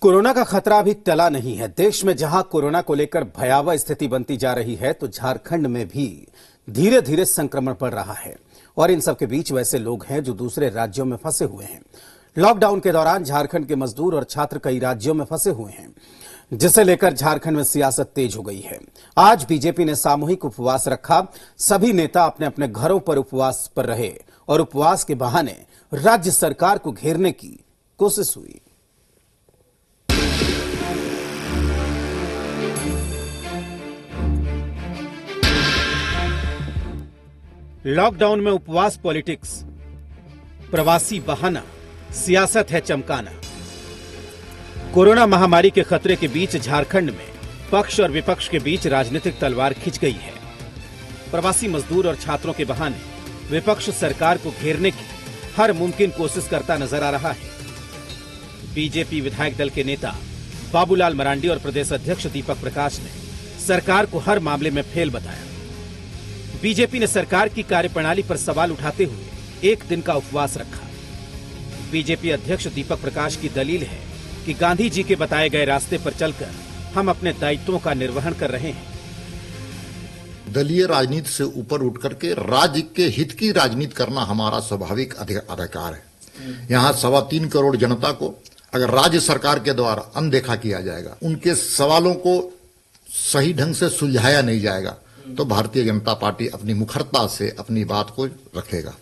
Corona का खतरा अभी टला नहीं है। देश में जहां कोरोना को लेकर भयावह स्थिति बनती जा रही है, तो झारखंड में भी धीरे धीरे संक्रमण बढ़ रहा है। और इन सब के बीच वैसे लोग हैं जो दूसरे राज्यों में फंसे हुए हैं। लॉकडाउन के दौरान झारखंड के मजदूर और छात्र कई राज्यों में फंसे हुए हैं, जिसे लेकर झारखंड में सियासत तेज हो गई है। आज बीजेपी ने सामूहिक उपवास रखा। सभी नेता अपने अपने घरों पर उपवास पर रहे और उपवास के बहाने राज्य सरकार को घेरने की कोशिश हुई। लॉकडाउन में उपवास पॉलिटिक्स, प्रवासी बहाना, सियासत है चमकाना। कोरोना महामारी के खतरे के बीच झारखंड में पक्ष और विपक्ष के बीच राजनीतिक तलवार खिंच गई है। प्रवासी मजदूर और छात्रों के बहाने विपक्ष सरकार को घेरने की हर मुमकिन कोशिश करता नजर आ रहा है। बीजेपी विधायक दल के नेता बाबूलाल मरांडी और प्रदेश अध्यक्ष दीपक प्रकाश ने सरकार को हर मामले में फेल बताया। बीजेपी ने सरकार की कार्यप्रणाली पर सवाल उठाते हुए एक दिन का उपवास रखा। बीजेपी अध्यक्ष दीपक प्रकाश की दलील है कि गांधी जी के बताए गए रास्ते पर चलकर हम अपने दायित्वों का निर्वहन कर रहे हैं। दलीय राजनीति से ऊपर उठ करके राज्य के हित की राजनीति करना हमारा स्वाभाविक अधिकार है। यहाँ 3.25 करोड़ जनता को अगर राज्य सरकार के द्वारा अनदेखा किया जाएगा, उनके सवालों को सही ढंग से सुलझाया नहीं जाएगा, तो भारतीय जनता पार्टी अपनी मुखरता से अपनी बात को रखेगा।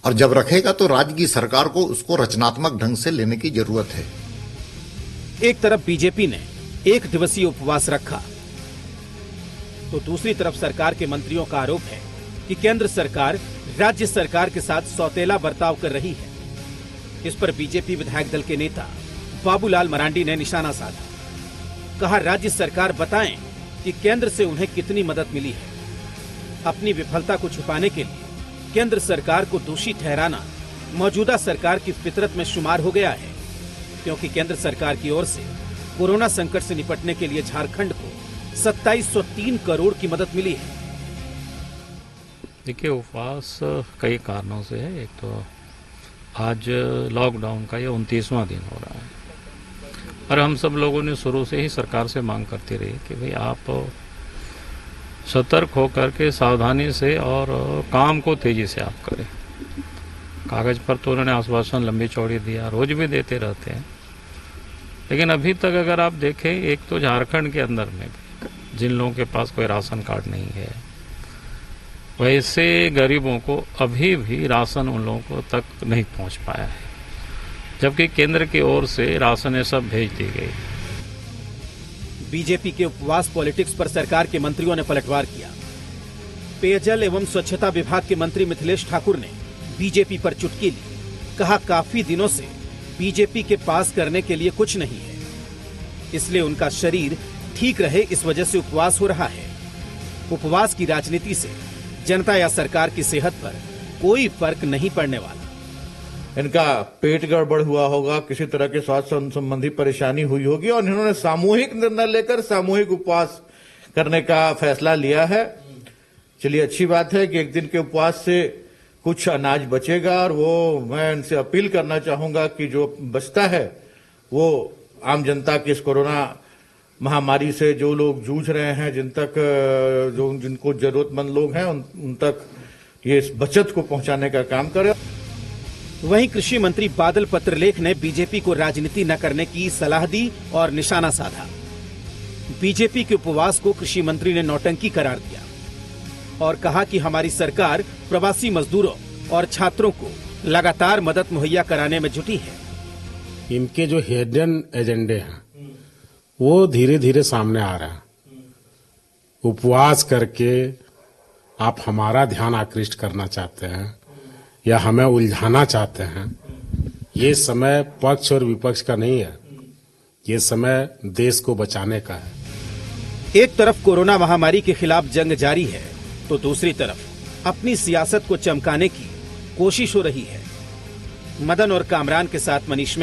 और जब रखेगा तो राज्य की सरकार को उसको रचनात्मक ढंग से लेने की जरूरत है। एक तरफ बीजेपी ने एक दिवसीय उपवास रखा, तो दूसरी तरफ सरकार के मंत्रियों का आरोप है कि केंद्र सरकार राज्य सरकार के साथ सौतेला बर्ताव कर रही है। इस पर बीजेपी विधायक दल के नेता बाबूलाल मरांडी ने निशाना साधा। कहा, राज्य सरकार बताएं कि केंद्र से उन्हें कितनी मदद मिली है। अपनी विफलता को छुपाने के लिए केंद्र सरकार को दोषी ठहराना मौजूदा सरकार की फितरत में शुमार हो गया है, क्योंकि केंद्र सरकार की ओर से कोरोना संकट से निपटने के लिए झारखंड को 2703 करोड़ की मदद मिली है। देखिए, उपवास कई कारणों से है। एक तो आज लॉकडाउन का ये 29वां दिन हो रहा है और हम सब लोगों ने शुरू से ही सरकार से मांग करते रहे कि भाई आप सतर्क होकर के सावधानी से और काम को तेजी से आप करें। कागज पर तो उन्होंने आश्वासन लंबी चौड़ी दिया, रोज भी देते रहते हैं, लेकिन अभी तक अगर आप देखें, एक तो झारखंड के अंदर में जिन लोगों के पास कोई राशन कार्ड नहीं है, वैसे गरीबों को अभी भी राशन उन लोगों को तक नहीं पहुंच पाया है, जबकि केंद्र की ओर से राशन ये सब भेज दी गई। बीजेपी के उपवास पॉलिटिक्स पर सरकार के मंत्रियों ने पलटवार किया। पेयजल एवं स्वच्छता विभाग के मंत्री मिथिलेश ठाकुर ने बीजेपी पर चुटकी ली। कहा, काफी दिनों से बीजेपी के पास करने के लिए कुछ नहीं है, इसलिए उनका शरीर ठीक रहे इस वजह से उपवास हो रहा है। उपवास की राजनीति से जनता या सरकार की सेहत पर कोई फर्क नहीं पड़ने वाला। इनका पेट गड़बड़ हुआ होगा, किसी तरह के स्वास्थ्य संबंधी परेशानी हुई होगी और इन्होंने सामूहिक निर्णय लेकर सामूहिक उपवास करने का फैसला लिया है। चलिए, अच्छी बात है कि एक दिन के उपवास से कुछ अनाज बचेगा और वो मैं इनसे अपील करना चाहूंगा कि जो बचता है वो आम जनता की इस कोरोना महामारी से जो लोग जूझ रहे हैं, जिनको जरूरतमंद लोग हैं, उन तक ये इस बचत को पहुंचाने का काम करें। वहीं कृषि मंत्री बादल पत्रलेख ने बीजेपी को राजनीति न करने की सलाह दी और निशाना साधा। बीजेपी के उपवास को कृषि मंत्री ने नौटंकी करार दिया और कहा कि हमारी सरकार प्रवासी मजदूरों और छात्रों को लगातार मदद मुहैया कराने में जुटी है। इनके जो हिडन एजेंडे हैं वो धीरे धीरे सामने आ रहे हैं। उपवास करके आप हमारा ध्यान आकृष्ट करना चाहते हैं या हमें उलझाना चाहते हैं। ये समय पक्ष और विपक्ष का नहीं है, ये समय देश को बचाने का है। एक तरफ कोरोना महामारी के खिलाफ जंग जारी है, तो दूसरी तरफ अपनी सियासत को चमकाने की कोशिश हो रही है। मदन और कामरान के साथ मनीष